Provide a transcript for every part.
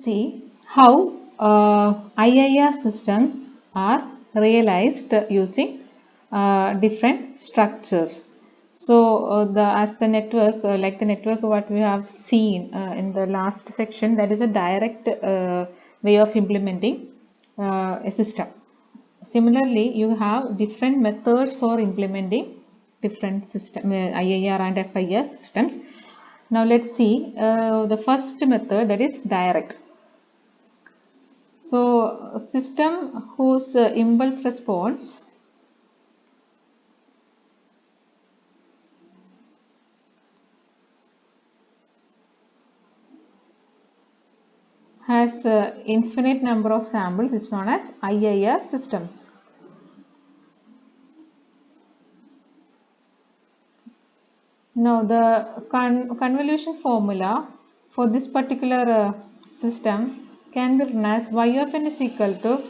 See how IIR systems are realized using different structures. So as the network, like the network what we have seen in the last section, that is a direct way of implementing a system. Similarly, you have different methods for implementing different system IIR and FIR systems. Now let's see the first method, that is direct. So, a system whose impulse response has infinite number of samples is known as IIR systems. Now, the convolution formula for this particular system can be written as y of n is equal to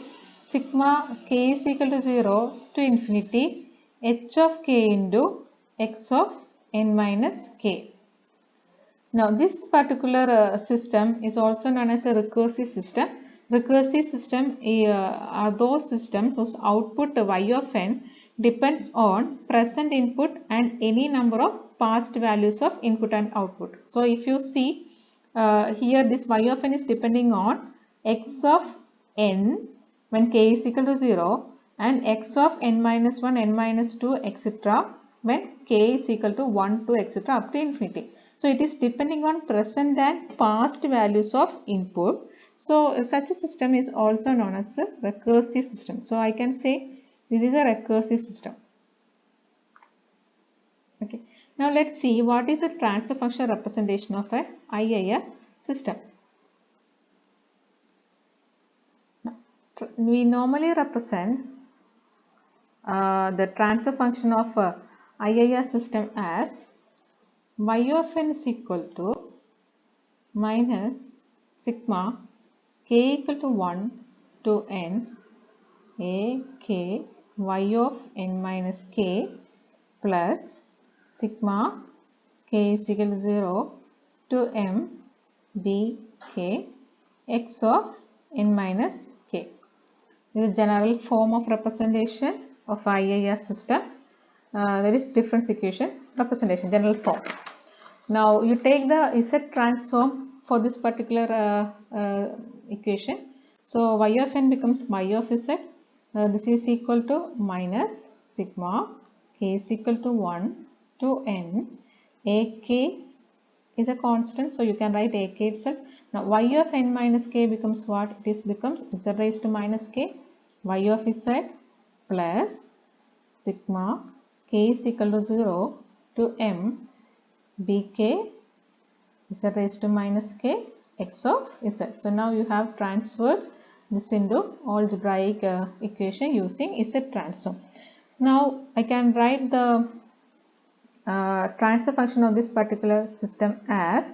sigma k is equal to 0 to infinity h of k into x of n minus k. Now, this particular system is also known as a recursive system. Recursive system are those systems whose output y of n depends on present input and any number of past values of input and output. So, if you see here, this y of n is depending on x of n when k is equal to 0 and x of n minus 1, n minus 2, etc. when k is equal to 1, 2, etc. up to infinity. So, it is depending on present and past values of input. So, such a system is also known as a recursive system. So, I can say this is a recursive system. Okay. Now, let's see what is a transfer function representation of a IIR system. Now, we normally represent the transfer function of a IIR system as y of n is equal to minus sigma k equal to 1 to n a k y of n minus k plus sigma k is equal to 0 to m b k x of n minus k. This is general form of representation of IIR system. There is difference equation representation, general form. Now you take the Z transform for this particular equation. So y of n becomes y of z. This is equal to minus sigma k is equal to 1 to n. Ak is a constant, so you can write ak itself. Now y of n minus k becomes what? It is becomes z raised to minus k y of z plus sigma k is equal to 0 to m bk z raised to minus k x of z. So now you have transferred this into algebraic equation using Z transform. Now I can write the transfer function of this particular system as,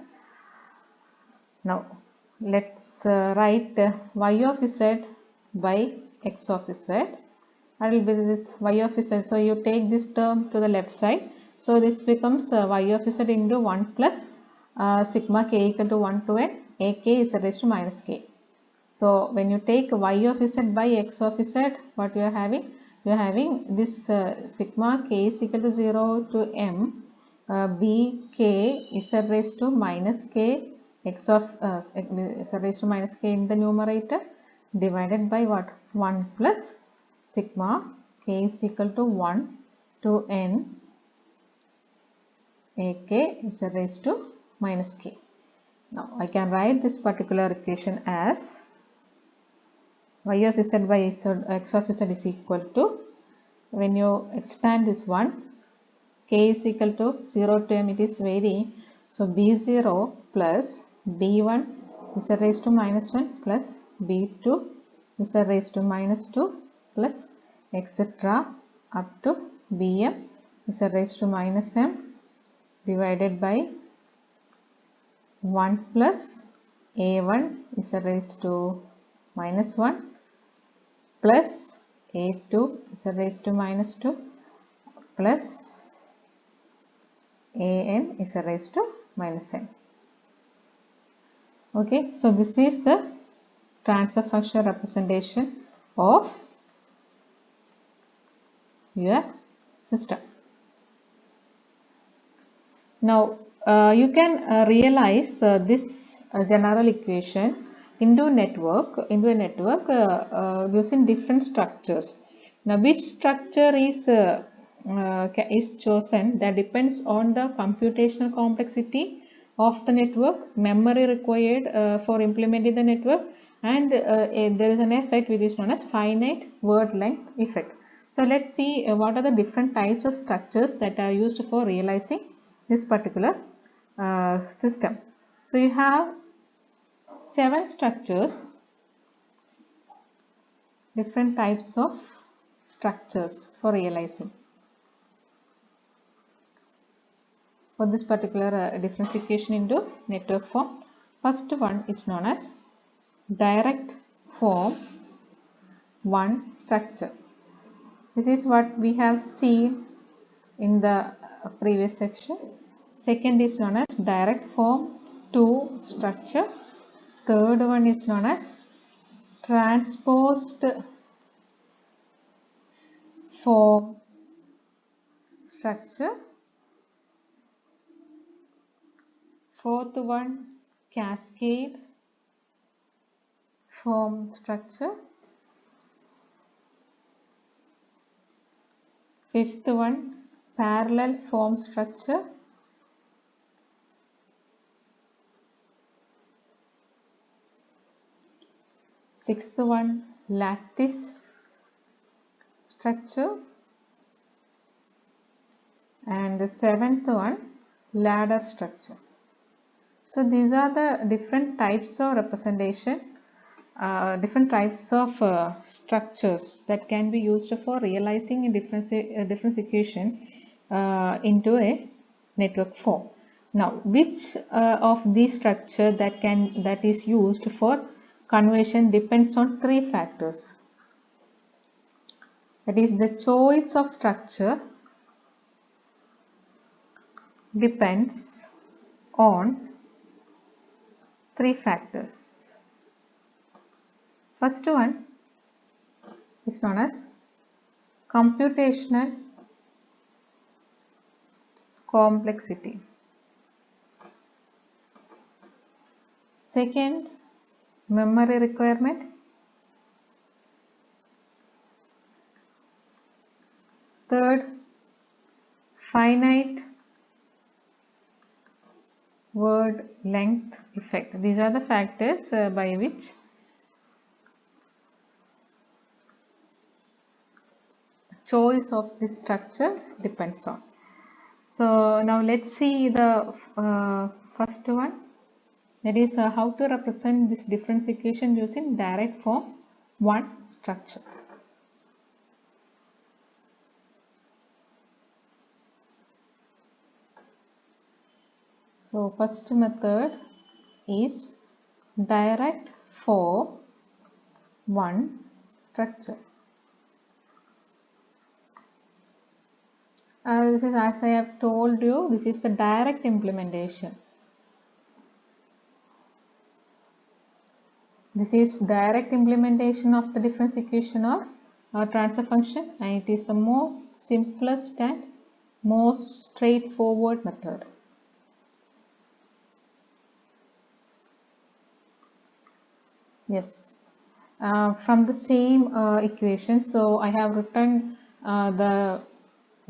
now let's write y of z by x of z. That will be this y of z. So you take this term to the left side. So this becomes y of z into 1 plus sigma k equal to 1 to n ak is raised to minus k. So when you take y of z by x of z, what you are having? You are having this sigma k is equal to 0 to m b k is raised to minus k x of is raised to minus k in the numerator divided by what? 1 plus sigma k is equal to 1 to n ak is raised to minus k. Now I can write this particular equation as y of z by x of z is equal to, when you expand this one, k is equal to 0 to m, it is varying. So b0 plus b1 is raised to minus 1 plus b2 is raised to minus 2 plus etc. up to bm is raised to minus m divided by 1 plus a1 is raised to minus 1 plus a2 is raised to minus 2 plus an is raised to minus n. Okay, so this is the transfer function representation of your system. Now you can realize this general equation into a network using different structures. Now which structure is chosen, that depends on the computational complexity of the network, memory required for implementing the network, and there is an effect which is known as finite word length effect. So let's see what are the different types of structures that are used for realizing this particular system. So you have 7 structures, different types of structures for realizing for this particular differentiation into network form. First one is known as direct form 1 structure. This is what we have seen in the previous section. Second is known as direct form 2 structure. Third one is known as transposed form structure. Fourth one, cascade form structure. Fifth one, parallel form structure. Sixth one, lattice structure. And the seventh one, ladder structure. So these are the different types of representation, different types of structures that can be used for realizing a differentiation into a network form. Now, which of these structure that is used for conversion depends on 3 factors. That is, the choice of structure depends on 3 factors. First one is known as computational complexity. Second, memory requirement. Third, finite word length effect. These are the factors by which choice of this structure depends on. So now let's see the first one, that is how to represent this differentiation using direct form 1 structure. So first method is direct form 1 structure. This is, as I have told you, this is the direct implementation. This is direct implementation of the differentiation of transfer function, and it is the most simplest and most straightforward method. Yes, from the same equation, so I have written the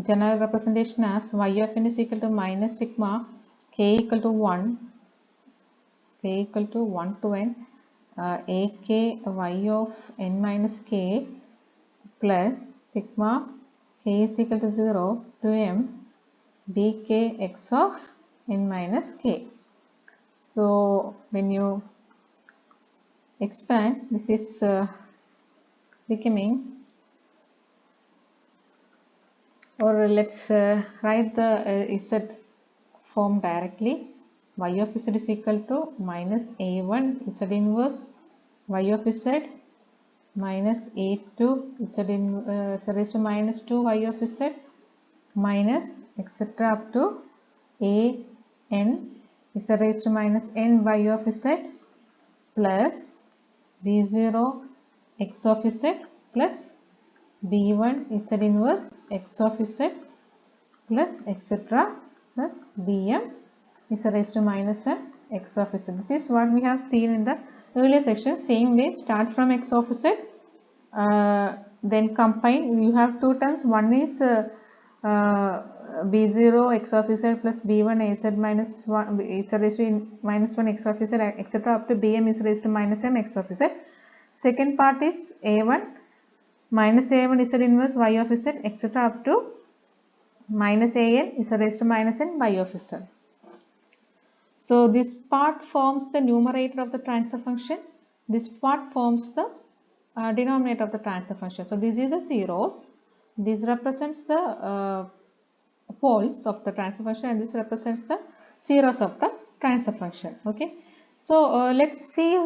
general representation as y of n is equal to minus sigma k equal to 1 to n ak y of n minus k plus sigma k is equal to 0 to m bk x of n minus k. So when you expand, this is becoming, or let's write the z form directly. Y of z is equal to minus a1 z inverse y of z minus a2 z raised to minus 2 y of z minus etc. up to a n z raised to minus n y of z plus b0 x of z plus b1 z inverse x of z plus etc. plus bm is raised to minus n x of z. This is what we have seen in the earlier section. Same way, start from x of z, then combine. You have two terms. One is b0 x of z plus b1 az minus 1 is raised to minus 1 x of z etc. up to bm is raised to minus m x of z. Second part is a1 minus a1 z inverse y of z etc. up to minus an is raised to minus n y of z. So this part forms the numerator of the transfer function. This part forms the denominator of the transfer function. So this is the zeros. This represents the poles of the transfer function, and this represents the zeros of the transfer function. Okay. So let's see